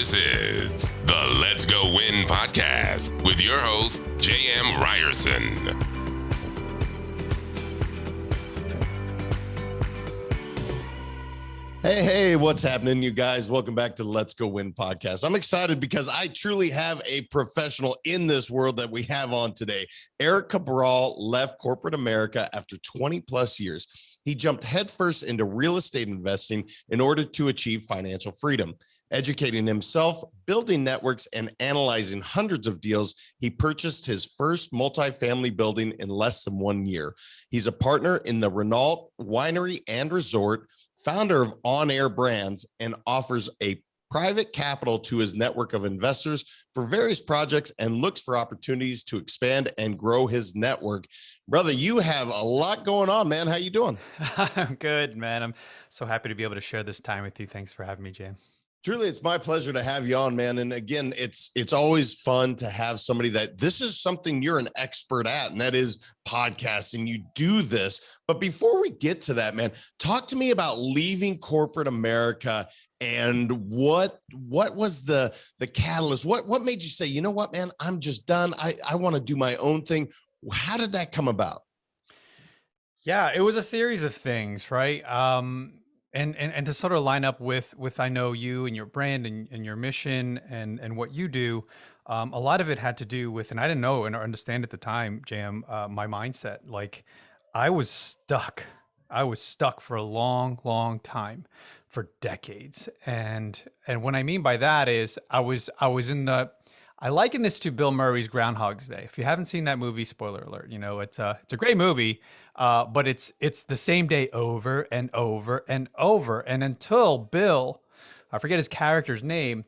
This is the Let's Go Win podcast with your host, J.M. Ryerson. Hey, what's happening, you guys? Welcome back to the Let's Go Win podcast. I'm excited because I truly have a professional in this world that we have on today. Erik Cabral left corporate America after 20 plus years. He jumped headfirst into real estate investing in order to achieve financial freedom. Educating himself, building networks, and analyzing hundreds of deals, he purchased his first multifamily building in less than 1 year. He's a partner in the Renault Winery and Resort, founder of On Air Brands, and offers a private capital to his network of investors for various projects and looks for opportunities to expand and grow his network. Brother, you have a lot going on, man. How you doing? I'm good, man. I'm so happy to be able to share this time with you. Thanks for having me, Jam. Truly, it's my pleasure to have you on, man. And again, it's always fun to have somebody that this is something you're an expert at, and that is podcasting. You do this. But before we get to that, man, talk to me about leaving corporate America and what was the catalyst? What made you say, you know what, man, I'm just done. I want to do my own thing. How did that come about? Yeah, it was a series of things, right? And to sort of line up with I know you and your brand and your mission and what you do, a lot of it had to do with, and I didn't know and understand at the time, Jam, my mindset. Like I was stuck. I was stuck for a long time, for decades. And what I mean by that is I was in the, I liken this to Bill Murray's Groundhog's Day. If you haven't seen that movie, spoiler alert, you know, it's a great movie, but it's the same day over and over and over. And until Bill, I forget his character's name,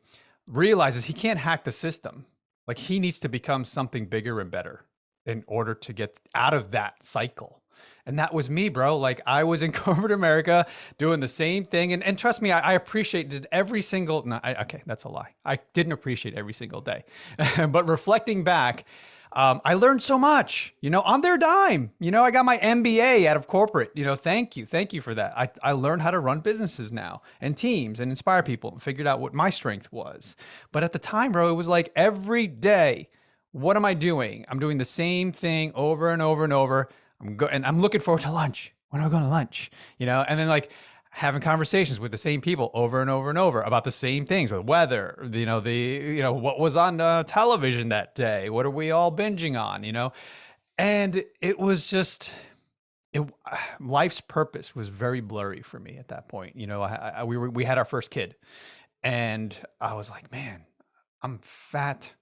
realizes he can't hack the system. Like he needs to become something bigger and better in order to get out of that cycle. And that was me, bro. Like I was in corporate America doing the same thing. And trust me, I appreciated every single, okay, that's a lie. I didn't appreciate every single day. But reflecting back, I learned so much, you know, on their dime. You know, I got my MBA out of corporate, you know, thank you for that. I learned how to run businesses now and teams and inspire people and figured out what my strength was. But at the time, bro, it was like every day, what am I doing? I'm doing the same thing over and over and over. I'm looking forward to lunch. When am I going to lunch? You know, and then like having conversations with the same people over and over and over about the same things, the weather, what was on television that day, what are we all binging on, you know? And it was just, life's purpose was very blurry for me at that point. You know, we had our first kid, and I was like, man, I'm fat.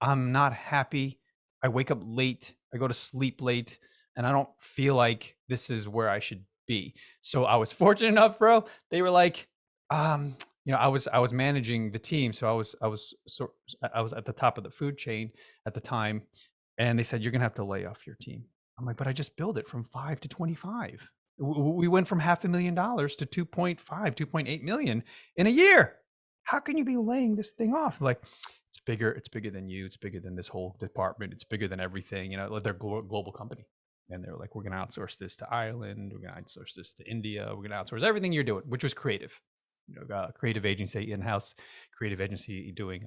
I'm not happy. I wake up late. I go to sleep late. And I don't feel like this is where I should be. So I was fortunate enough, bro. They were like, you know, I was managing the team. So I was at the top of the food chain at the time. And they said, you're going to have to lay off your team. I'm like, but I just built it from 5 to 25. We went from $500,000 to 2.8 million in a year. How can you be laying this thing off? Like, it's bigger than you. It's bigger than this whole department. It's bigger than everything. You know, they're a global company. And they were like, we're going to outsource this to Ireland. We're going to outsource this to India. We're going to outsource everything you're doing, which was creative. You know, creative agency, in-house creative agency doing,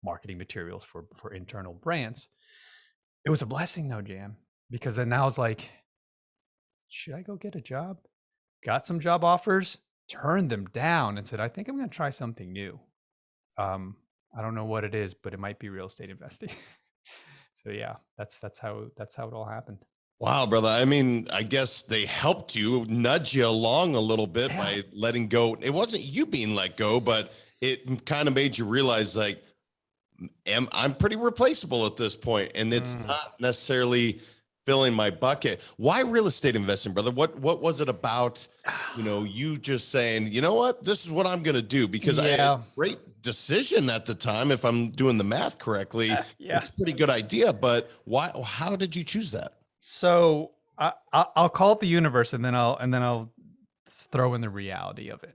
marketing materials for internal brands. It was a blessing though, Jam, because then I was like, should I go get a job? Got some job offers, turned them down and said, I think I'm going to try something new. I don't know what it is, but it might be real estate investing. So yeah, that's how it all happened. Wow, brother. I mean, I guess they helped you, nudge you along a little bit by letting go. It wasn't you being let go, but it kind of made you realize like, I'm pretty replaceable at this point, and it's not necessarily filling my bucket. Why real estate investing, brother? What was it about, you know, you just saying, you know what, this is what I'm going to do? Because it's a great decision at the time. If I'm doing the math correctly, it's a pretty good idea, but why, how did you choose that? So I'll call it the universe, and then I'll throw in the reality of it.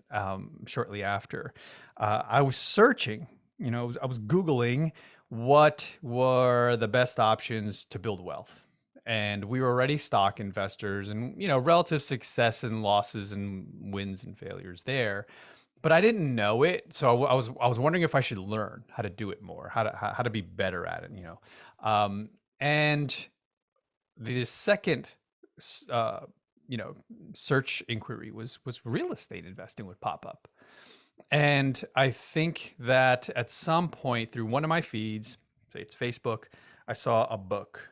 Shortly after, I was searching. You know, I was Googling what were the best options to build wealth, and we were already stock investors, and you know, relative success and losses and wins and failures there. but I didn't know it. So I was wondering if I should learn how to do it more, how to be better at it, you know. And the second, uh, you know, search inquiry was real estate investing would pop up. And I think that at some point through one of my feeds, say it's Facebook, I saw a book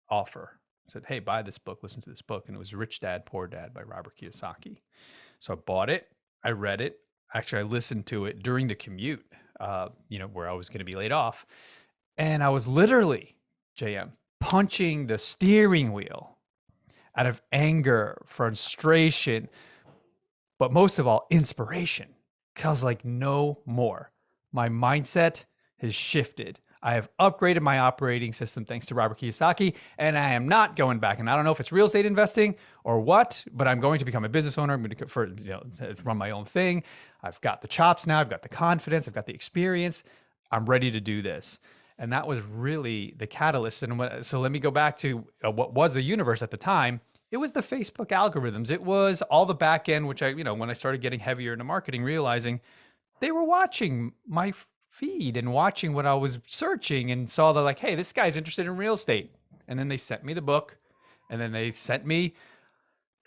offer. I said, hey, buy this book, listen to this book. And it was Rich Dad, Poor Dad by Robert Kiyosaki. So I bought it. I read it. Actually, I listened to it during the commute, you know, where I was going to be laid off. And I was literally, JM, punching the steering wheel out of anger, frustration, but most of all, inspiration. Because like, no more. My mindset has shifted. I have upgraded my operating system thanks to Robert Kiyosaki, and I am not going back. And I don't know if it's real estate investing or what, but I'm going to become a business owner. I'm going to run my own thing. I've got the chops now. I've got the confidence. I've got the experience. I'm ready to do this. And that was really the catalyst. And so let me go back to what was the universe at the time. It was the Facebook algorithms. It was all the back end, which I, you know, when I started getting heavier into marketing, realizing they were watching my feed and watching what I was searching and saw that like, hey, this guy's interested in real estate. And then they sent me the book, and then they sent me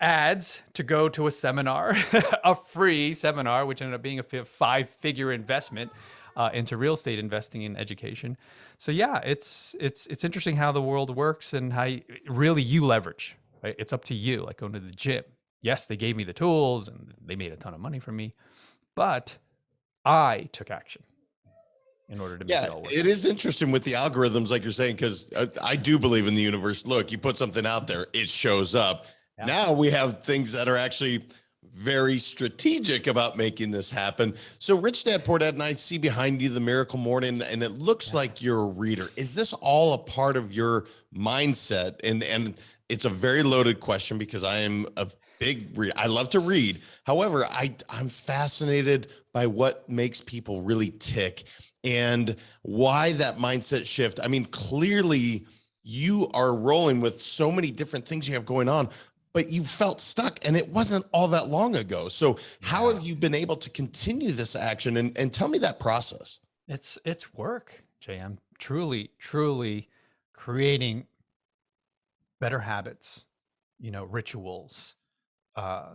ads to go to a seminar, a free seminar, which ended up being a 5-figure investment into real estate investing and education. So yeah, it's interesting how the world works and how really you leverage. Right? It's up to you, like going to the gym. Yes, they gave me the tools and they made a ton of money from me, but I took action in order to make it all work. It is interesting with the algorithms, like you're saying, because I do believe in the universe. Look, you put something out there, it shows up. Yeah. Now we have things that are actually very strategic about making this happen. So Rich Dad, Poor Dad, and I see behind you the Miracle Morning, and it looks like you're a reader. Is this all a part of your mindset? And it's a very loaded question because I am a big reader. I love to read. However, I'm fascinated by what makes people really tick and why that mindset shift. I mean, clearly you are rolling with so many different things you have going on, but you felt stuck and it wasn't all that long ago. So how have you been able to continue this action and tell me that process? It's work, JM. Truly creating better habits, you know, rituals,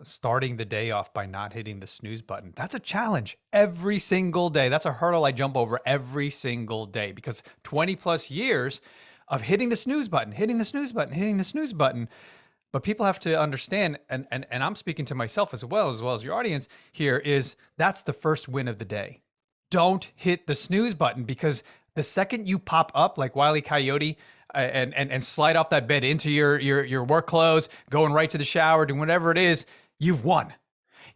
starting the day off by not hitting the snooze button. That's a challenge every single day. That's a hurdle I jump over every single day because 20 plus years of hitting the snooze button, hitting the snooze button, hitting the snooze button. But people have to understand, and I'm speaking to myself as well as your audience here, is that's the first win of the day. Don't hit the snooze button because the second you pop up like Wile E. Coyote and slide off that bed into your work clothes, going right to the shower, doing whatever it is, you've won.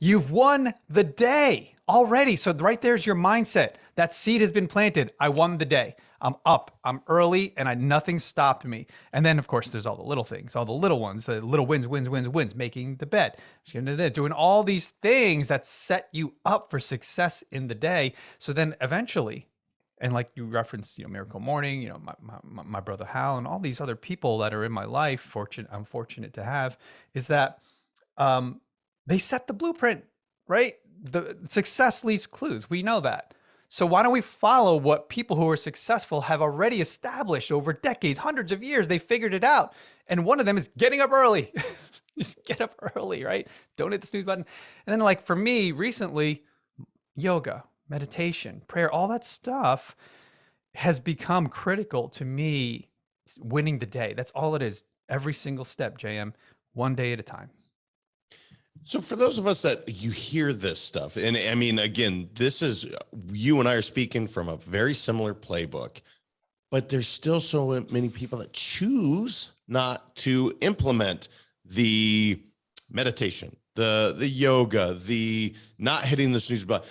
You've won the day already. So right there's your mindset. That seed has been planted. I won the day. I'm up, I'm early, and nothing stopped me. And then, of course, there's all the little things, all the little ones, the little wins, making the bed, doing all these things that set you up for success in the day. So then eventually, and like you referenced, you know, Miracle Morning, you know, my brother Hal, and all these other people that are in my life, I'm fortunate to have, is that they set the blueprint, right? The success leaves clues. We know that. So why don't we follow what people who are successful have already established over decades, hundreds of years? They figured it out. And one of them is getting up early. Just get up early, right? Don't hit the snooze button. And then like for me recently, yoga, meditation, prayer, all that stuff has become critical to me winning the day. That's all it is. Every single step, JM, one day at a time. So for those of us that you hear this stuff, and I mean, again, this is, you and I are speaking from a very similar playbook, but there's still so many people that choose not to implement the meditation, the yoga, the not hitting the snooze button.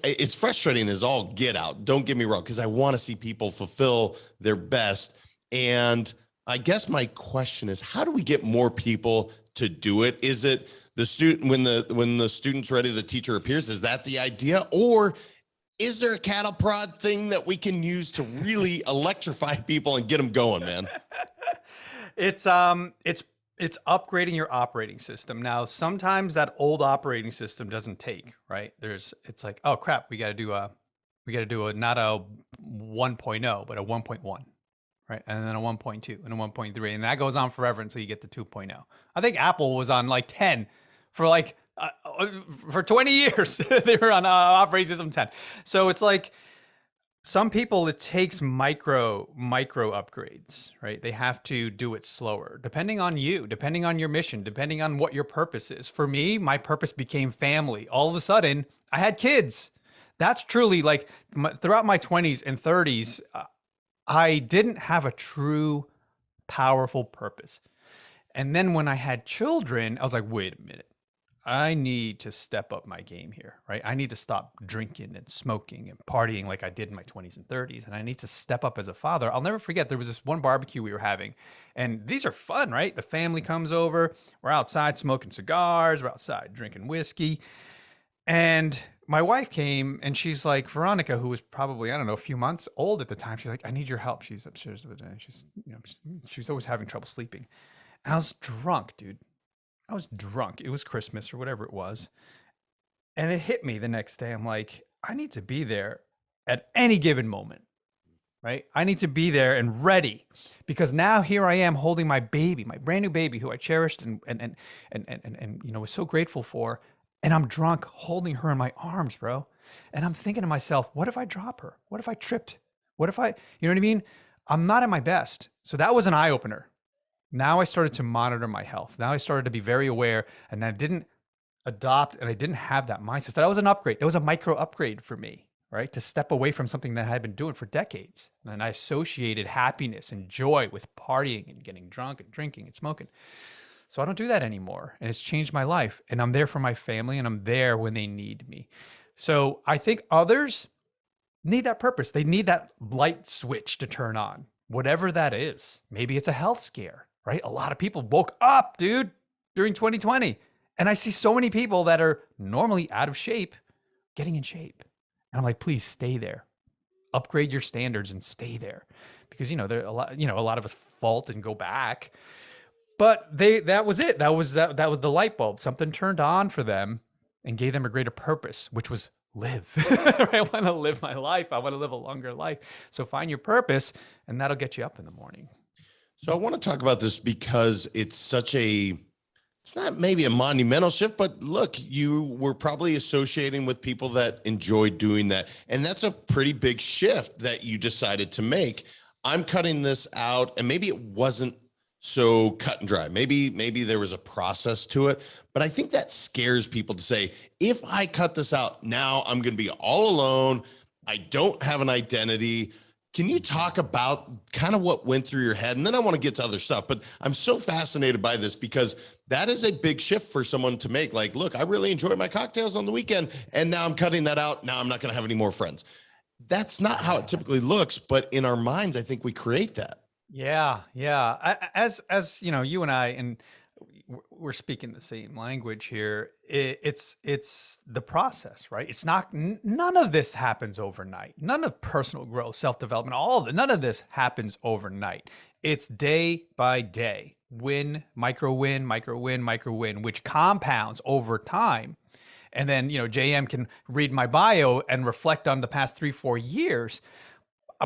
It's frustrating as all get out. Don't get me wrong, because I want to see people fulfill their best. And I guess my question is, how do we get more people to do it? Is it the student, when the student's ready, the teacher appears? Is that the idea? Or is there a cattle prod thing that we can use to really electrify people and get them going, man? It's It's upgrading your operating system. Now, sometimes that old operating system doesn't take, right? It's like, oh crap, we got to do a not a 1.0, but a 1.1, right? And then a 1.2 and a 1.3. And that goes on forever until you get to 2.0. I think Apple was on like 10 for like, for 20 years. They were on operating system 10. So it's like, some people, it takes micro upgrades, right? They have to do it slower, depending on you, depending on your mission, depending on what your purpose is. For me, my purpose became family. All of a sudden, I had kids. That's truly like throughout my 20s and 30s, I didn't have a true powerful purpose. And then when I had children, I was like, wait a minute. I need to step up my game here, right? I need to stop drinking and smoking and partying like I did in my 20s and 30s. And I need to step up as a father. I'll never forget, there was this one barbecue we were having. And these are fun, right? The family comes over. We're outside smoking cigars. We're outside drinking whiskey. And my wife came and she's like, Veronica, who was probably, I don't know, a few months old at the time. She's like, I need your help. She's upstairs with her. She's always having trouble sleeping. And I was drunk, dude. I was drunk. It was Christmas or whatever it was. And it hit me the next day. I'm like, I need to be there at any given moment, right? I need to be there and ready, because now here I am holding my baby, my brand new baby who I cherished and was so grateful for. And I'm drunk holding her in my arms, bro. And I'm thinking to myself, what if I drop her? What if I tripped? What if you know what I mean? I'm not at my best. So that was an eye opener. Now I started to monitor my health. Now I started to be very aware, and I didn't adopt and I didn't have that mindset. So that was an upgrade. It was a micro upgrade for me, right? To step away from something that I had been doing for decades. And I associated happiness and joy with partying and getting drunk and drinking and smoking. So I don't do that anymore. And it's changed my life. And I'm there for my family, and I'm there when they need me. So I think others need that purpose. They need that light switch to turn on, whatever that is. Maybe it's a health scare, right? A lot of people woke up, dude, during 2020. And I see so many people that are normally out of shape getting in shape. And I'm like, please stay there. Upgrade your standards and stay there. Because, there are a lot of us fault and go back. But that was it. That was the light bulb. Something turned on for them and gave them a greater purpose, which was live. I want to live my life. I want to live a longer life. So find your purpose, and that'll get you up in the morning. So I want to talk about this because it's not maybe a monumental shift, but look, you were probably associating with people that enjoy doing that. And that's a pretty big shift that you decided to make. I'm cutting this out, and maybe it wasn't so cut and dry. Maybe there was a process to it, but I think that scares people to say, if I cut this out, now I'm going to be all alone. I don't have an identity. Can you talk about kind of what went through your head? And then I want to get to other stuff, but I'm so fascinated by this because that is a big shift for someone to make. Like, look, I really enjoy my cocktails on the weekend, and now I'm cutting that out. Now I'm not going to have any more friends. That's not how it typically looks, but in our minds, I think we create that. Yeah. As you and I, and we're speaking the same language here. It's the process, right? It's not, none of this happens overnight. None of personal growth, self-development, none of this happens overnight. It's day by day, micro win, which compounds over time. And then, JM can read my bio and reflect on the past 3-4 years,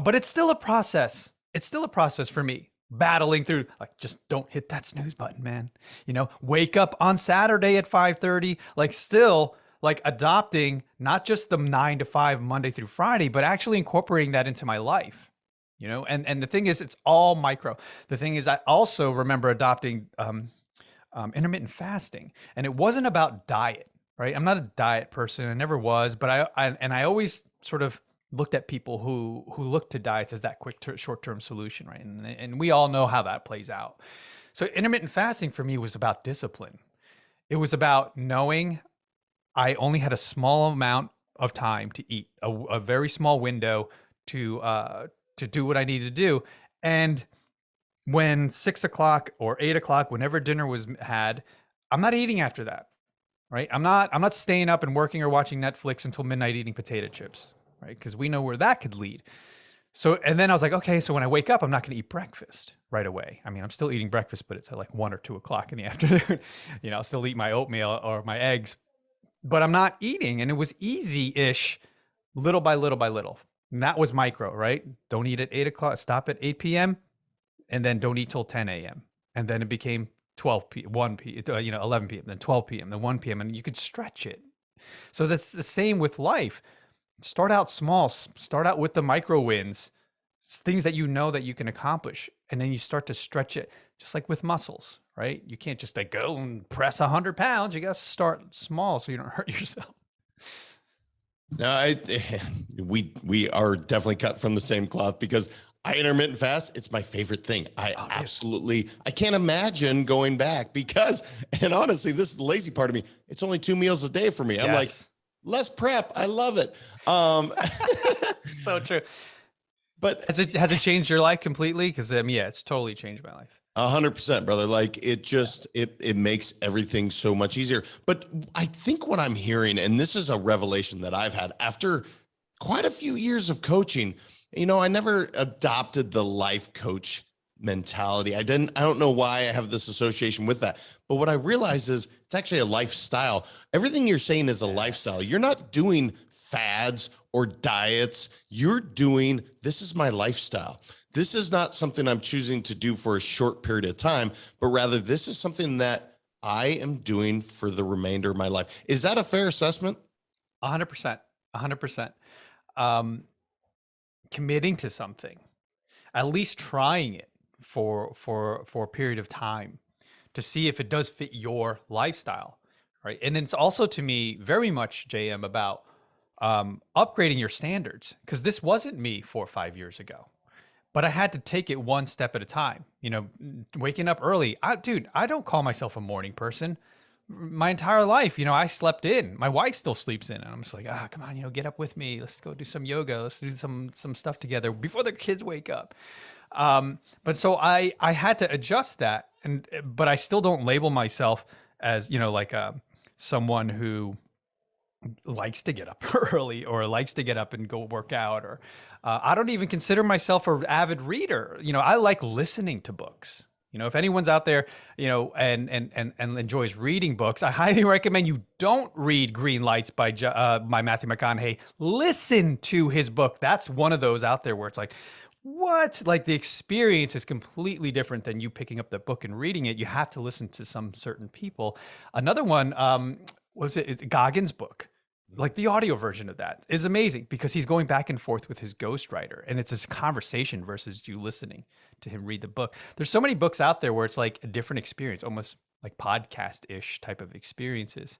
but it's still a process. It's still a process for me, battling through, like, just don't hit that snooze button, man. Wake up on Saturday at 5:30, still adopting not just the 9 to 5 Monday through Friday, but actually incorporating that into my life, and the thing is, it's all micro. The thing is, I also remember adopting intermittent fasting, and it wasn't about diet, right? I'm not a diet person. I never was, but I always sort of looked at people who look to diets as that quick short-term solution, right? And we all know how that plays out. So intermittent fasting for me was about discipline. It was about knowing I only had a small amount of time to eat, a very small window to do what I needed to do. And when 6 o'clock or 8 o'clock, whenever dinner was had, I'm not eating after that, right? I'm not staying up and working or watching Netflix until midnight eating potato chips. Right? Because we know where that could lead. So, and then I was like, okay, so when I wake up, I'm not going to eat breakfast right away. I mean, I'm still eating breakfast, but it's at like 1 or 2 o'clock in the afternoon. I'll still eat my oatmeal or my eggs, but I'm not eating. And it was easy-ish, little by little by little. And that was micro, right? Don't eat at 8 o'clock, stop at 8 p.m. and then don't eat till 10 a.m. And then it became 12 p 1 p 11 p.m., then 12 p.m., then 1 p.m. And you could stretch it. So that's the same with life. Start out small, start out with the micro wins, things that you know that you can accomplish. And then you start to stretch it, just like with muscles, right? You can't just like go and press 100 pounds. You got to start small so you don't hurt yourself. No, we are definitely cut from the same cloth because I intermittent fast. It's my favorite thing. I can't imagine going back because, and honestly, this is the lazy part of me. It's only 2 meals a day for me. I'm like, less prep. I love it. So true. But has it changed your life completely? Because it's totally changed my life. 100%, brother. Like it just, it makes everything so much easier. But I think what I'm hearing, and this is a revelation that I've had after quite a few years of coaching, I never adopted the life coach mentality. I don't know why I have this association with that. But what I realize is it's actually a lifestyle. Everything you're saying is a lifestyle. You're not doing fads or diets. You're doing, this is my lifestyle. This is not something I'm choosing to do for a short period of time, but rather this is something that I am doing for the remainder of my life. Is that a fair assessment? 100%, 100%. Committing to something, at least trying it for a period of time to see if it does fit your lifestyle, right? And it's also, to me, very much, JM, about upgrading your standards, because this wasn't me 4 or 5 years ago. But I had to take it one step at a time. Waking up early. I don't call myself a morning person. My entire life, I slept in. My wife still sleeps in, and I'm just like, come on, get up with me. Let's go do some yoga. Let's do some stuff together before the kids wake up. But so I had to adjust that, but I still don't label myself as like someone who likes to get up early or likes to get up and go work out, or I don't even consider myself an avid reader. I like listening to books. If anyone's out there, and enjoys reading books, I highly recommend you don't read Green Lights by Matthew McConaughey. Listen to his book. That's one of those out there where it's like, what? Like the experience is completely different than you picking up the book and reading it. You have to listen to some certain people. Another one, it's Goggins' book. Like the audio version of that is amazing because he's going back and forth with his ghostwriter, and it's this conversation versus you listening to him read the book. There's so many books out there where it's like a different experience, almost like podcast-ish type of experiences.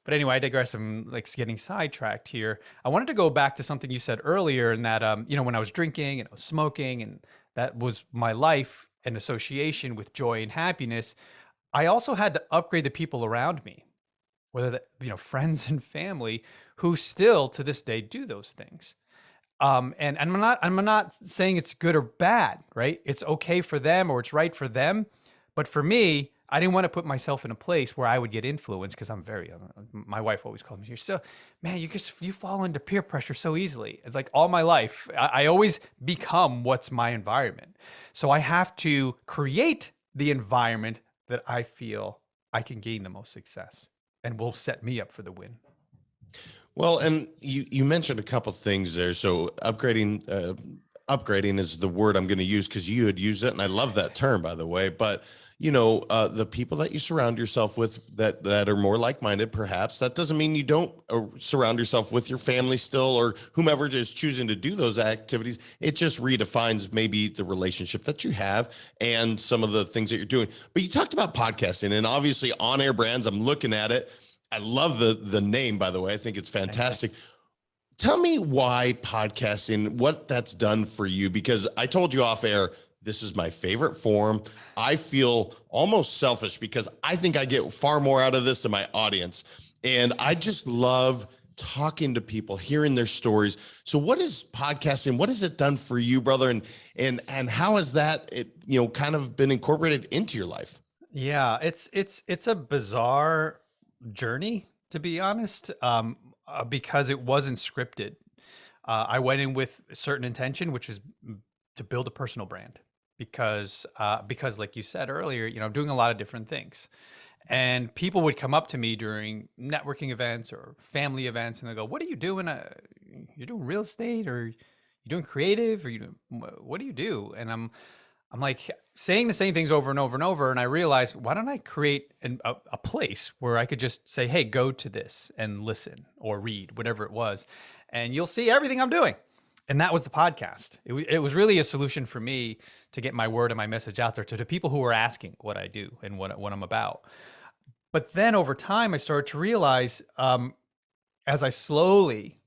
But anyway, I digress. I'm like getting sidetracked here. I wanted to go back to something you said earlier, in that, when I was drinking and I was smoking, and that was my life and association with joy and happiness, I also had to upgrade the people around me, whether that, friends and family who still to this day do those things. And I'm not saying it's good or bad, right? It's okay for them or it's right for them. But for me, I didn't want to put myself in a place where I would get influenced, because I'm my wife always calls me, you're so, man, you fall into peer pressure so easily. It's like all my life, I always become what's my environment. So I have to create the environment that I feel I can gain the most success and will set me up for the win. Well, and you mentioned a couple things there. So upgrading is the word I'm going to use because you had used it, and I love that term, by the way. But the people that you surround yourself with that are more like-minded, perhaps that doesn't mean you don't surround yourself with your family still, or whomever is choosing to do those activities. It just redefines maybe the relationship that you have and some of the things that you're doing. But you talked about podcasting, and obviously On Air Brands. I'm looking at it. I love the name, by the way. I think it's fantastic. Tell me why podcasting, what that's done for you, because I told you off air, this is my favorite form. I feel almost selfish because I think I get far more out of this than my audience. And I just love talking to people, hearing their stories. So what is podcasting? What has it done for you, brother? And how has that, kind of been incorporated into your life? Yeah, it's a bizarre journey, to be honest, because it wasn't scripted. I went in with a certain intention, which is to build a personal brand because like you said earlier, I'm doing a lot of different things. And people would come up to me during networking events or family events, and they go, "What are you doing? You're doing real estate, or you're doing creative, or you doing what do you do?" And I'm like saying the same things over and over and over, and I realized, why don't I create a place where I could just say, "Hey, go to this and listen or read whatever it was, and you'll see everything I'm doing." And that was the podcast. It was really a solution for me to get my word and my message out there to the people who are asking what I do and what I'm about. But then over time, I started to realize, as I slowly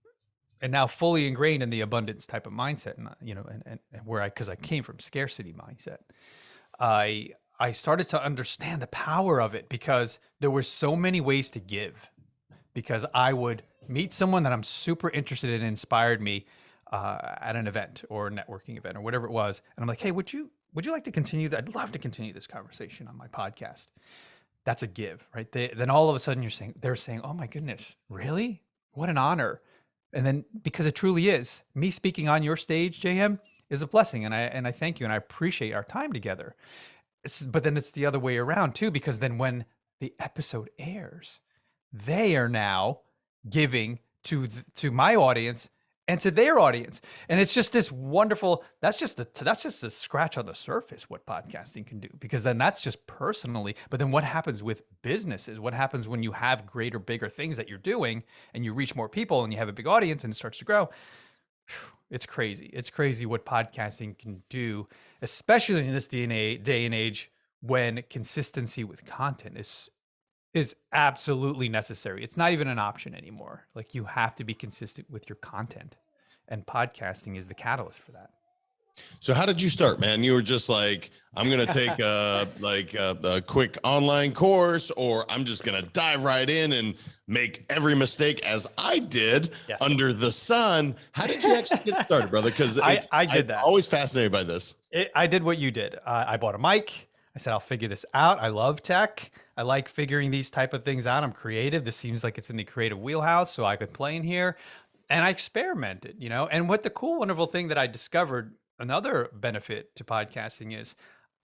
and now fully ingrained in the abundance type of mindset, and where because I came from scarcity mindset, I started to understand the power of it because there were so many ways to give. Because I would meet someone that I'm super interested in, inspired me at an event or a networking event or whatever it was, and I'm like, "Hey, would you like to continue that? I'd love to continue this conversation on my podcast." That's a give, right? Then all of a sudden they're saying, "Oh my goodness, really? What an honor." And then because it truly is, me speaking on your stage, JM, is a blessing. And I thank you. And I appreciate our time together. But then it's the other way around too, because then when the episode airs, they are now giving to my audience and to their audience. And it's just this wonderful, that's just a scratch on the surface what podcasting can do, because then that's just personally, but then what happens with businesses? What happens when you have greater, bigger things that you're doing and you reach more people and you have a big audience and it starts to grow? It's crazy. It's crazy what podcasting can do, especially in this day and age when consistency with content is absolutely necessary. It's not even an option anymore. Like, you have to be consistent with your content, and podcasting is the catalyst for that. So how did you start, man? You were just like, I'm going to take a quick online course, or I'm just going to dive right in and make every mistake as I did under the sun. How did you actually get started, brother? Because I did that. I'm always fascinated by this. I did what you did. I bought a mic. I said, I'll figure this out. I love tech. I like figuring these type of things out. I'm creative. This seems like it's in the creative wheelhouse, so I could play in here. And I experimented, And what the cool, wonderful thing that I discovered, another benefit to podcasting, is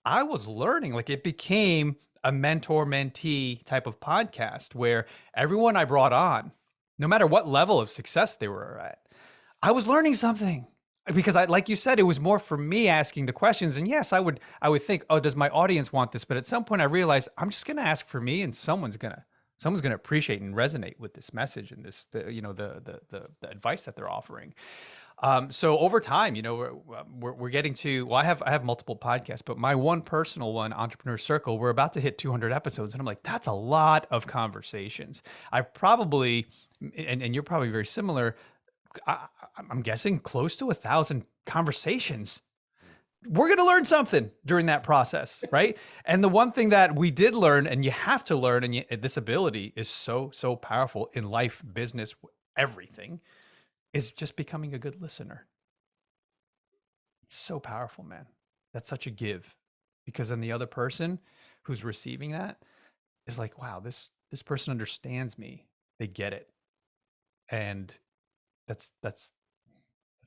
I was learning. Like, it became a mentor-mentee type of podcast where everyone I brought on, no matter what level of success they were at, I was learning something. Because like you said, it was more for me asking the questions. And yes, I would think, oh, does my audience want this? But at some point I realized I'm just going to ask for me, and someone's going to appreciate and resonate with this message and the advice that they're offering. So over time, we're getting to, well, I have multiple podcasts, but my one personal one, Entrepreneur Circle, we're about to hit 200 episodes. And I'm like, that's a lot of conversations. I've probably, and you're probably very similar, I'm guessing close to 1,000 conversations. We're going to learn something during that process, right? And the one thing that we did learn, and you have to learn, and this ability is so powerful in life, business, everything, is just becoming a good listener. It's so powerful, man. That's such a give, because then the other person who's receiving that is like, wow, this person understands me. They get it. And that's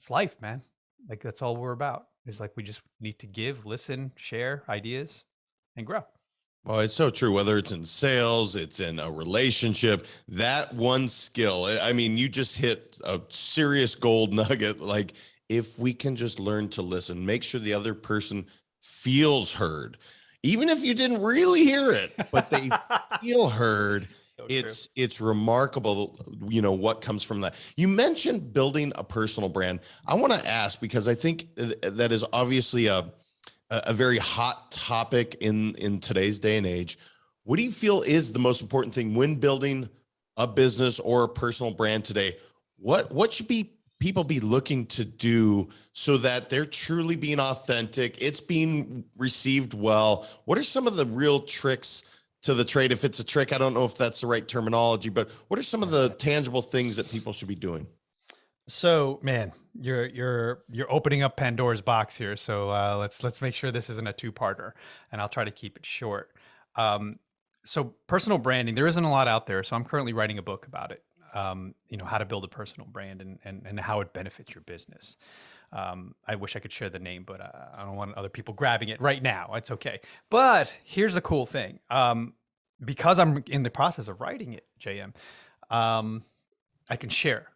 life, man. Like, that's all we're about. It's like, we just need to give, listen, share ideas, and grow. Well, it's so true. Whether it's in sales, it's in a relationship, that one skill, I mean, you just hit a serious gold nugget. Like, if we can just learn to listen, make sure the other person feels heard, even if you didn't really hear it, but they feel heard. So it's remarkable, what comes from that. You mentioned building a personal brand. I want to ask, because I think that is obviously a very hot topic in today's day and age. What do you feel is the most important thing when building a business or a personal brand today? What should people be looking to do so that they're truly being authentic, it's being received well? What are some of the real tricks to the trade? If it's a trick, I don't know if that's the right terminology, but what are some of the tangible things that people should be doing? So, man, you're opening up Pandora's box here. So let's make sure this isn't a two-parter, and I'll try to keep it short. So personal branding, there isn't a lot out there. So I'm currently writing a book about it. how to build a personal brand and how it benefits your business. I wish I could share the name, but I don't want other people grabbing it right now. It's okay. But here's the cool thing. Because I'm in the process of writing it, JM, I can share,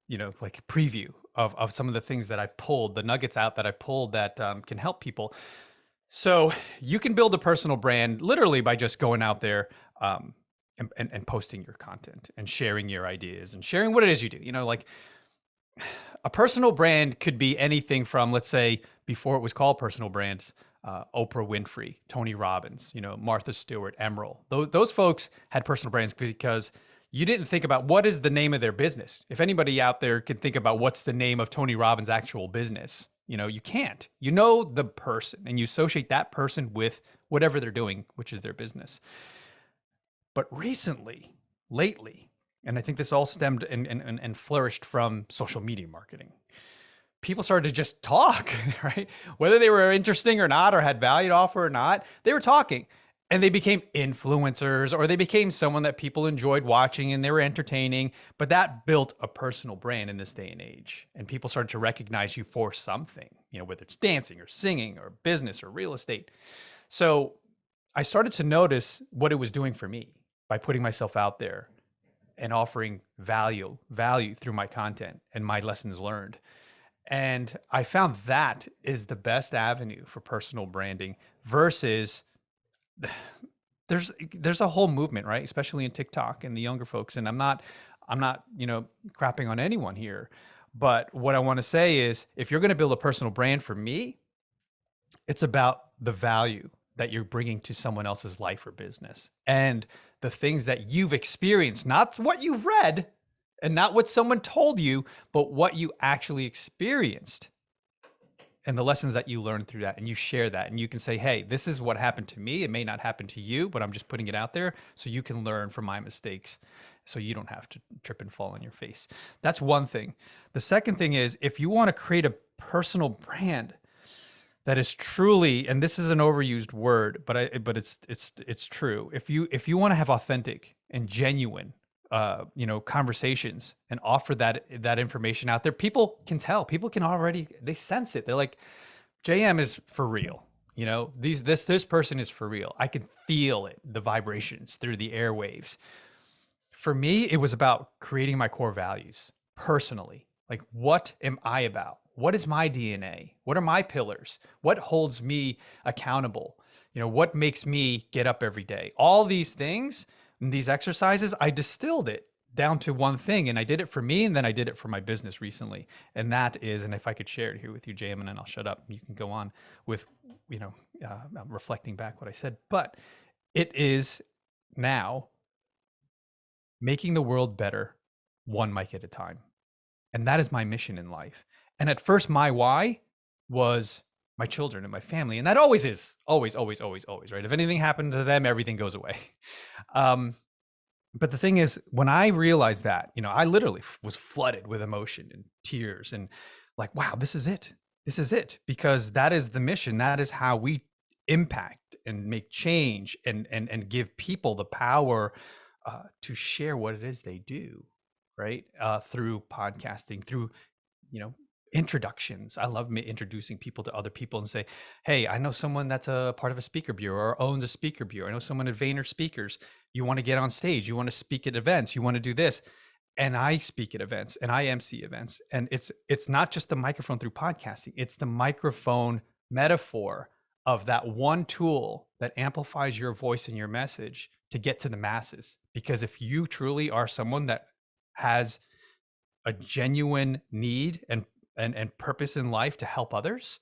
like a preview of some of the things that I pulled, the nuggets out that I pulled that can help people. So you can build a personal brand literally by just going out there and posting your content and sharing your ideas and sharing what it is you do. Like a personal brand could be anything from, let's say, before it was called personal brands, Oprah Winfrey, Tony Robbins, Martha Stewart, Emerald. Those folks had personal brands because you didn't think about what is the name of their business. If anybody out there can think about what's the name of Tony Robbins' actual business, you can't. You know the person and you associate that person with whatever they're doing, which is their business. But lately, and I think this all stemmed and flourished from social media marketing, people started to just talk, right? Whether they were interesting or not, or had value to offer or not, they were talking. And they became influencers, or they became someone that people enjoyed watching and they were entertaining. But that built a personal brand in this day and age. And people started to recognize you for something, whether it's dancing or singing or business or real estate. So I started to notice what it was doing for me by putting myself out there and offering value through my content and my lessons learned. And I found that is the best avenue for personal branding versus there's a whole movement, right? Especially in TikTok and the younger folks. And I'm not, crapping on anyone here, but what I want to say is if you're going to build a personal brand, for me, it's about the value that you're bringing to someone else's life or business and the things that you've experienced, not what you've read and not what someone told you, but what you actually experienced. And the lessons that you learned through that, and you share that, and you can say, hey, this is what happened to me. It may not happen to you, but I'm just putting it out there so you can learn from my mistakes so you don't have to trip and fall on your face. That's one thing. The second thing is, if you want to create a personal brand that is truly, and this is an overused word, but it's true. If you want to have authentic and genuine conversations and offer that information out there, people can tell. People can already, they sense it. They're like, JM is for real. This person is for real. I can feel it, the vibrations through the airwaves. For me, it was about creating my core values personally. Like, what am I about? What is my DNA? What are my pillars? What holds me accountable? What makes me get up every day? All these things, these exercises, I distilled it down to one thing, and I did it for me, and then I did it for my business recently. And that is, and if I could share it here with you, JM, and then I'll shut up. You can go on with, reflecting back what I said. But it is now making the world better, one mic at a time. And that is my mission in life. And at first, my why was my children and my family. And that always is, always, right? If anything happened to them, everything goes away. But the thing is, when I realized that, I literally was flooded with emotion and tears and like, wow, this is it. This is it. Because that is the mission. That is how we impact and make change and give people the power to share what it is they do, right? Through podcasting, through, introductions. I love introducing people to other people and say, hey, I know someone that's a part of a speaker bureau or owns a speaker bureau. I know someone at Vayner Speakers. You want to get on stage. You want to speak at events. You want to do this. And I speak at events and I MC events. And it's not just the microphone through podcasting. It's the microphone metaphor of that one tool that amplifies your voice and your message to get to the masses. Because if you truly are someone that has a genuine need and purpose in life to help others,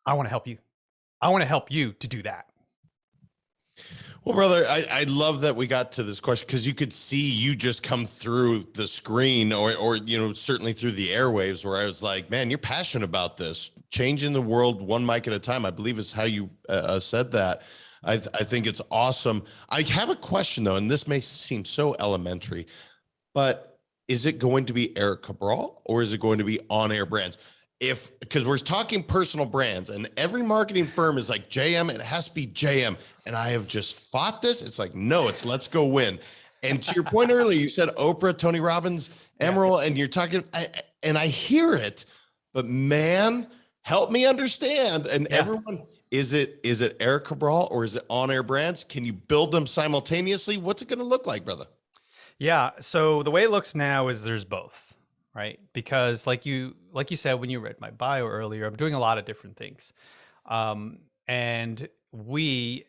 I want to help you. I want to help you to do that. Well, brother, I love that we got to this question because you could see you just come through the screen or certainly through the airwaves where I was like, man, you're passionate about this, changing the world one mic at a time. I believe is how you said that. I think it's awesome. I have a question though, and this may seem so elementary, but is it going to be Erik Cabral or is it going to be On Air Brands? Because we're talking personal brands and every marketing firm is like JM, it has to be JM. And I have just fought this. It's like, no, it's Let's Go Win. And to your point earlier, you said Oprah, Tony Robbins, Emerald, and you're talking, and I hear it, but man, help me understand. And everyone, is it Erik Cabral or is it On Air Brands? Can you build them simultaneously? What's it going to look like, brother? Yeah. So the way it looks now is there's both, right? Because like you said, when you read my bio earlier, I'm doing a lot of different things. And we,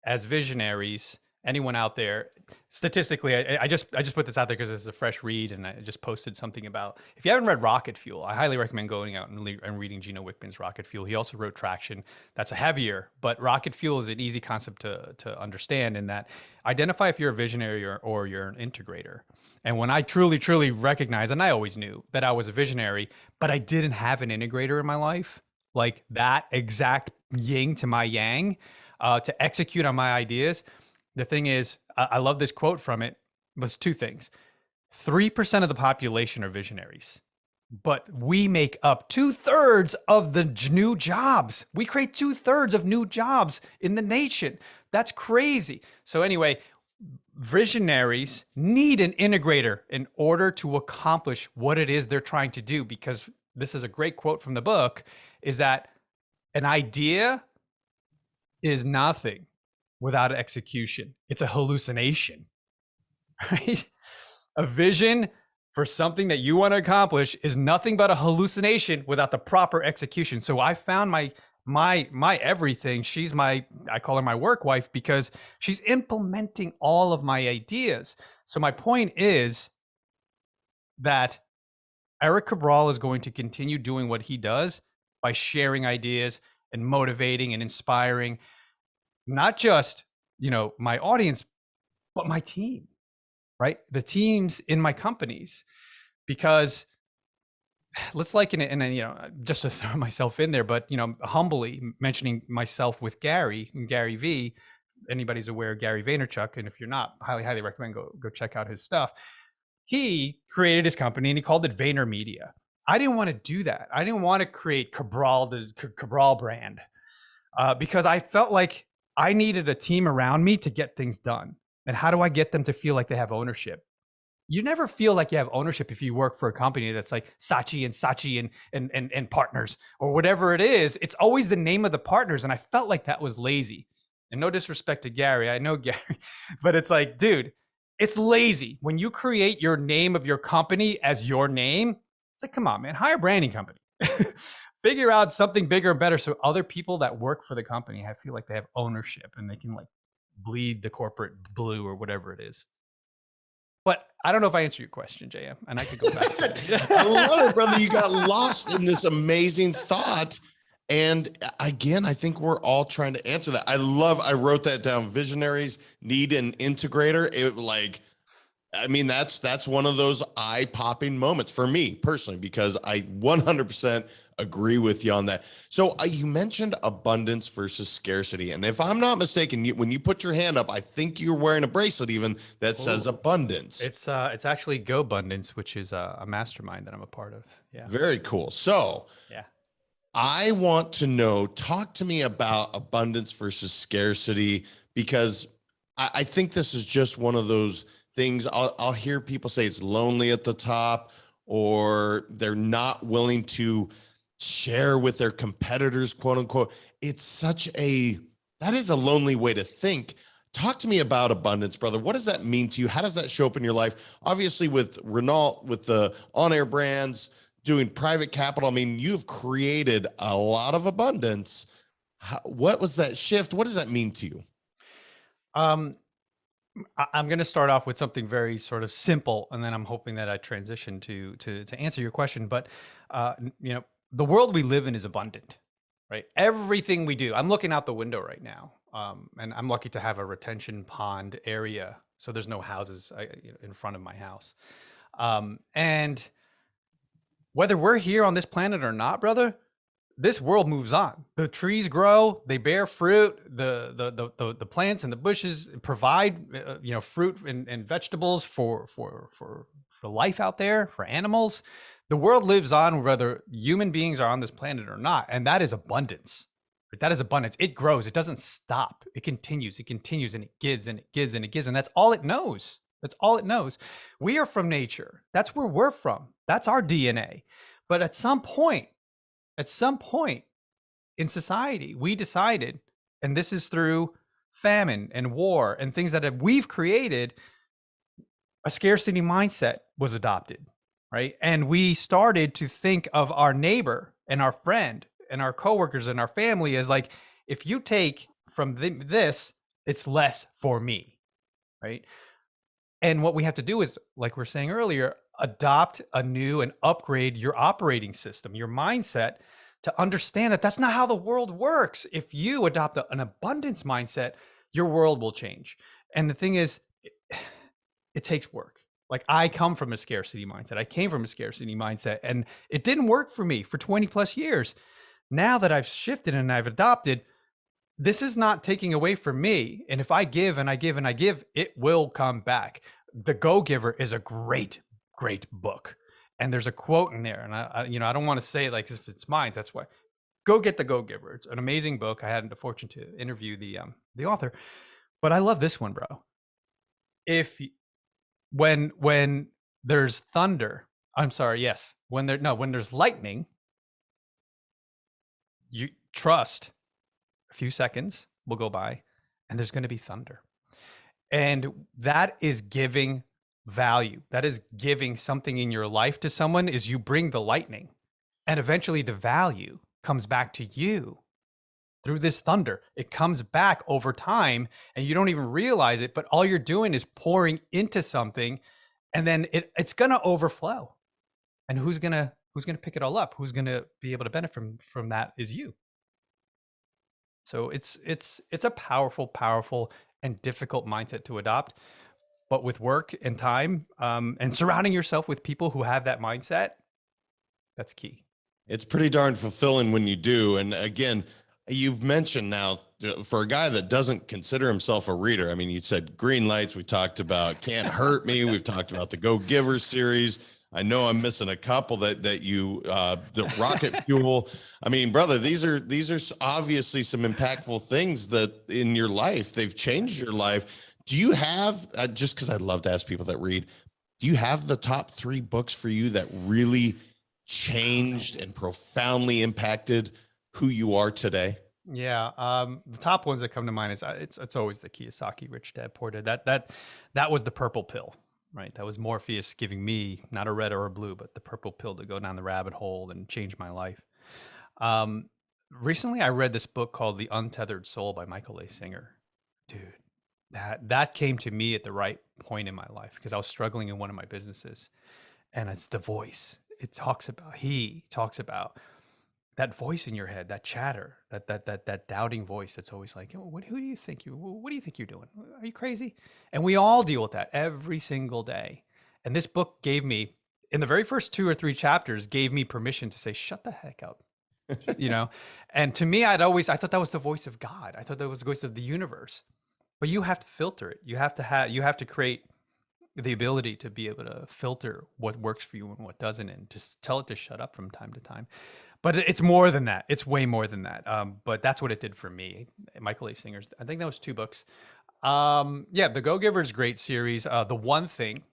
as visionaries, anyone out there, statistically, I just put this out there because it's a fresh read, and I just posted something about, if you haven't read Rocket Fuel, I highly recommend going out and reading Gino Wickman's Rocket Fuel. He also wrote Traction. That's a heavier, but Rocket Fuel is an easy concept to understand, in that identify if you're a visionary or you're an integrator. And when I truly recognize, and I always knew that I was a visionary, but I didn't have an integrator in my life, like that exact yin to my yang, to execute on my ideas. The thing is, I love this quote from it, was two things. 3% of the population are visionaries, but we make up 2/3 of the new jobs. We create 2/3 of new jobs in the nation. That's crazy. So anyway, visionaries need an integrator in order to accomplish what it is they're trying to do, because this is a great quote from the book, is that an idea is nothing without execution. It's a hallucination, right? A vision for something that you want to accomplish is nothing but a hallucination without the proper execution. So I found my everything. She's I call her my work wife, because she's implementing all of my ideas. So my point is that Erik Cabral is going to continue doing what he does by sharing ideas and motivating and inspiring, not just, my audience, but my team, right? The teams in my companies, because let's liken it, and just to throw myself in there, but humbly mentioning myself with Gary V. Anybody's aware of Gary Vaynerchuk, and if you're not, highly recommend go check out his stuff. He created his company and he called it Vayner Media. I didn't want to do that. I didn't want to create Cabral, the Cabral brand, because I felt like I needed a team around me to get things done. And how do I get them to feel like they have ownership? You never feel like you have ownership if you work for a company that's like Saatchi and partners or whatever it is. It's always the name of the partners. And I felt like that was lazy. And no disrespect to Gary, I know Gary, but it's like, dude, it's lazy. When you create your name of your company as your name, it's like, come on, man, hire a branding company. Figure out something bigger and better so other people that work for the company feel like they have ownership and they can like bleed the corporate blue or whatever it is. But I don't know if I answered your question, JM, and I could go back to it. I love it, brother. You got lost in this amazing thought. And again, I think we're all trying to answer that. I wrote that down. Visionaries need an integrator. That's one of those eye-popping moments for me personally, because I 100% agree with you on that. So you mentioned abundance versus scarcity. And if I'm not mistaken, when you put your hand up, I think you're wearing a bracelet even that says abundance. It's actually Go Abundance, which is a mastermind that I'm a part of. Yeah. Very cool. So yeah, I want to know, talk to me about abundance versus scarcity, because I think this is just one of those things. I'll hear people say it's lonely at the top, or they're not willing to share with their competitors, quote unquote. That is a lonely way to think. Talk to me about abundance, brother. What does that mean to you? How does that show up in your life? Obviously with Renault, with the on-air brands, doing private capital. I mean, you've created a lot of abundance. What was that shift? What does that mean to you? I'm going to start off with something very sort of simple, and then I'm hoping that I transition to answer your question. But the world we live in is abundant, right? Everything we do. I'm looking out the window right now, and I'm lucky to have a retention pond area, so there's no houses in front of my house. And whether we're here on this planet or not, brother, this world moves on. The trees grow, they bear fruit. The plants and the bushes provide fruit and vegetables for life out there, for animals. The world lives on whether human beings are on this planet or not, and that is abundance. That is abundance. It grows. It doesn't stop. It continues, and it gives, and it gives, and it gives, and that's all it knows. That's all it knows. We are from nature. That's where we're from. That's our DNA. But at some point in society, we decided, and this is through famine and war and things that we've created, a scarcity mindset was adopted, right? And we started to think of our neighbor and our friend and our coworkers and our family as like, if you take from this, it's less for me, right? And what we have to do is, like we we're saying earlier, adopt a new and upgrade your operating system, your mindset, to understand that that's not how the world works. If you adopt an abundance mindset, your world will change. And the thing is, it takes work. Like, I come from a scarcity mindset. I came from a scarcity mindset, and it didn't work for me for 20 plus years. Now that I've shifted and I've adopted, this is not taking away from me. And if I give and I give and I give, it will come back. The Go-Giver is a great, great book. And there's a quote in there, and I don't want to say it like if it's mine. That's why. Go get the Go-Giver. It's an amazing book. I had the fortune to interview the author, but I love this one, bro. When there's thunder, I'm sorry, yes. When there's lightning, you trust a few seconds will go by and there's going to be thunder. And that is giving value. That is giving something in your life to someone, is you bring the lightning, and eventually the value comes back to you through this thunder. It comes back over time and you don't even realize it, but all you're doing is pouring into something, and then it's going to overflow. And who's going to pick it all up? Who's going to be able to benefit from that is you. So it's a powerful and difficult mindset to adopt, but with work and time, and surrounding yourself with people who have that mindset, that's key. It's pretty darn fulfilling when you do. And again, you've mentioned now, for a guy that doesn't consider himself a reader, I mean, you said Green Lights, we talked about Can't Hurt Me, we've talked about the Go-Giver series. I know I'm missing a couple that you, the Rocket Fuel. I mean, brother, these are obviously some impactful things that in your life, they've changed your life. Do you have, just because I love to ask people that read, do you have the top 3 books for you that really changed and profoundly impacted who you are today? Yeah. The top ones that come to mind is it's always the Kiyosaki Rich Dad Poor Dad. That was the purple pill. Right. That was Morpheus giving me not a red or a blue, but the purple pill to go down the rabbit hole and change my life. Recently, I read this book called The Untethered Soul by Michael A. Singer. Dude, that came to me at the right point in my life because I was struggling in one of my businesses. And it's the voice. He talks about that voice in your head, that chatter, that doubting voice that's always like, what do you think you're doing? Are you crazy? And we all deal with that every single day. And this book gave me, in the very first 2 or 3 chapters, gave me permission to say, shut the heck up. And to me, I thought that was the voice of God. I thought that was the voice of the universe. But you have to filter it. You have to create the ability to be able to filter what works for you and what doesn't, and just tell it to shut up from time to time. But it's more than that. It's way more than that. But that's what it did for me. Michael A. Singer's, I think that was 2 books. Yeah, the Go-Giver's great series. The One Thing,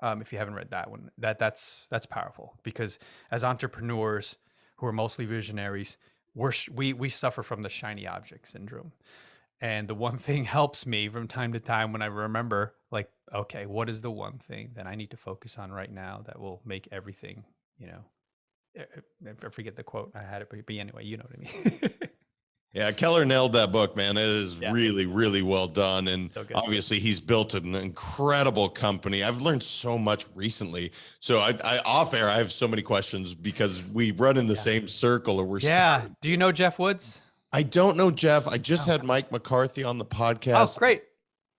if you haven't read that one, that's powerful, because as entrepreneurs who are mostly visionaries, we suffer from the shiny object syndrome. And the one thing helps me from time to time when I remember, like, okay, what is the one thing that I need to focus on right now that will make everything, I forget the quote. I had it, but anyway, you know what I mean. Yeah, Keller nailed that book, man. It is really, really well done. And so obviously he's built an incredible company. I've learned so much recently. So I off air, I have so many questions because we run in the same circle. Or we're starting. Do you know Jeff Woods? I don't know Jeff. I just had Mike McCarthy on the podcast. Oh, great.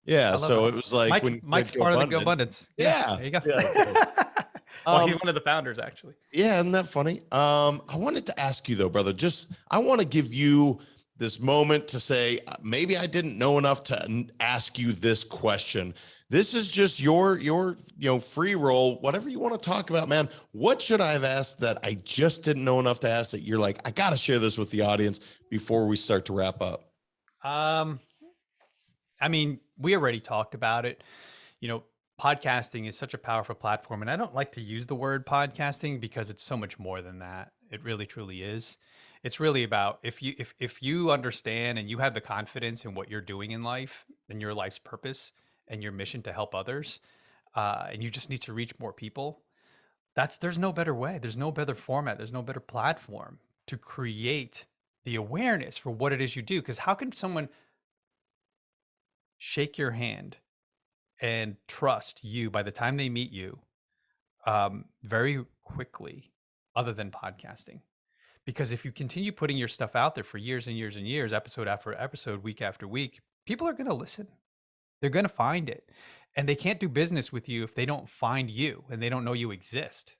Yeah. So it was like Mike's part of the Go Abundance. Yeah. There you go. Yeah. Well, he's one of the founders, actually. Yeah, isn't that funny? I wanted to ask you though, brother, I want to give you this moment to say, maybe I didn't know enough to ask you this question. This is just your free roll, whatever you want to talk about, man. What should I have asked that I just didn't know enough to ask that you're like, I got to share this with the audience before we start to wrap up? I mean, we already talked about it, podcasting is such a powerful platform. And I don't like to use the word podcasting because it's so much more than that. It really, truly is. It's really about if you understand and you have the confidence in what you're doing in life and your life's purpose and your mission to help others, and you just need to reach more people. There's no better way. There's no better format. There's no better platform to create the awareness for what it is you do. Because how can someone shake your hand and trust you by the time they meet you very quickly, other than podcasting? Because if you continue putting your stuff out there for years and years and years, episode after episode, week after week, people are going to listen. They're going to find it. And they can't do business with you if they don't find you and they don't know you exist.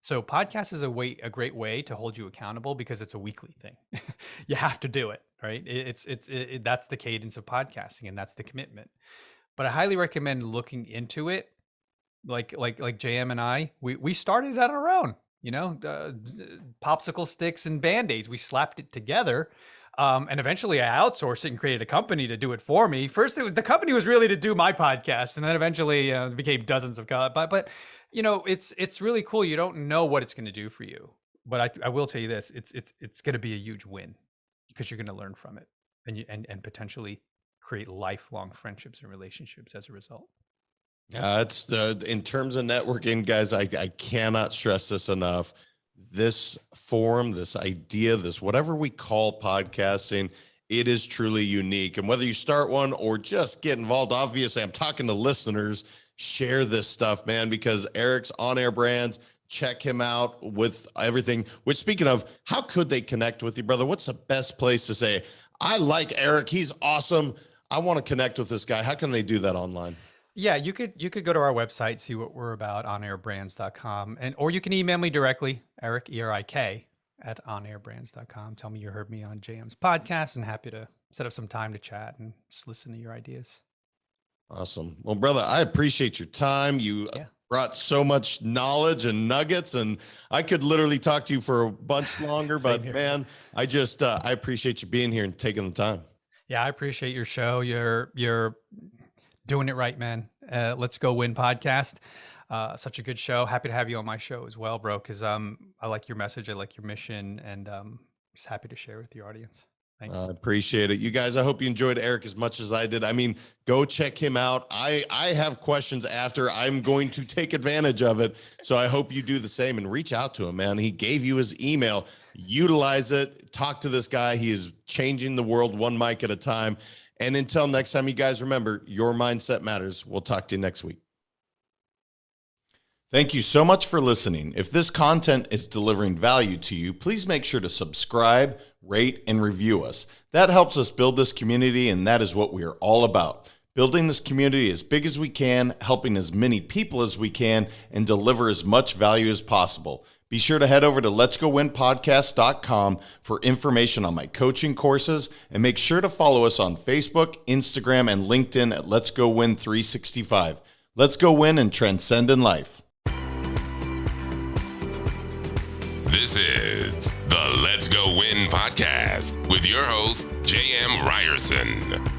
So podcast is a great way to hold you accountable because it's a weekly thing. You have to do it, right? That's the cadence of podcasting, and that's the commitment. But I highly recommend looking into it. Like JM and I, we started on our own. Popsicle sticks and Band-Aids. We slapped it together. And eventually I outsourced it and created a company to do it for me. First, the company was really to do my podcast. And then eventually it became dozens of, but it's really cool. You don't know what it's going to do for you, but I will tell you this, it's going to be a huge win because you're going to learn from it and potentially create lifelong friendships and relationships as a result. In terms of networking, guys, I cannot stress this enough. This forum, this idea, this whatever we call podcasting, it is truly unique. And whether you start one or just get involved, obviously, I'm talking to listeners, share this stuff, man, because Erik's On Air Brands, check him out with everything. Which, speaking of, how could they connect with you, brother? What's the best place to say, I like Erik, he's awesome, I want to connect with this guy? How can they do that online? Yeah, you could go to our website, see what we're about, onairbrands.com, or you can email me directly, Erik, ERIK, at onairbrands.com. Tell me you heard me on JM's podcast, and happy to set up some time to chat and just listen to your ideas. Awesome. Well, brother, I appreciate your time. You brought so much knowledge and nuggets, and I could literally talk to you for a bunch longer, but here, man, I appreciate you being here and taking the time. Yeah, I appreciate your show. You're doing it right, man. Let's Go Win podcast. Such a good show. Happy to have you on my show as well, bro, because I like your message. I like your mission, and just happy to share with your audience. Thanks. I appreciate it. You guys, I hope you enjoyed Erik as much as I did. I mean, go check him out. I have questions after. I'm going to take advantage of it. So I hope you do the same and reach out to him, man. He gave you his email. Utilize it. Talk to this guy. He is changing the world one mic at a time. And until next time, you guys remember, your mindset matters. We'll talk to you next week. Thank you so much for listening. If this content is delivering value to you, please make sure to subscribe, rate, and review us. That helps us build this community, and that is what we are all about. Building this community as big as we can, helping as many people as we can, and deliver as much value as possible. Be sure to head over to letsgowinpodcast.com for information on my coaching courses, and make sure to follow us on Facebook, Instagram, and LinkedIn at Let's Go Win 365. Let's go win and transcend in life. This is the Let's Go Win podcast with your host, J.M. Ryerson.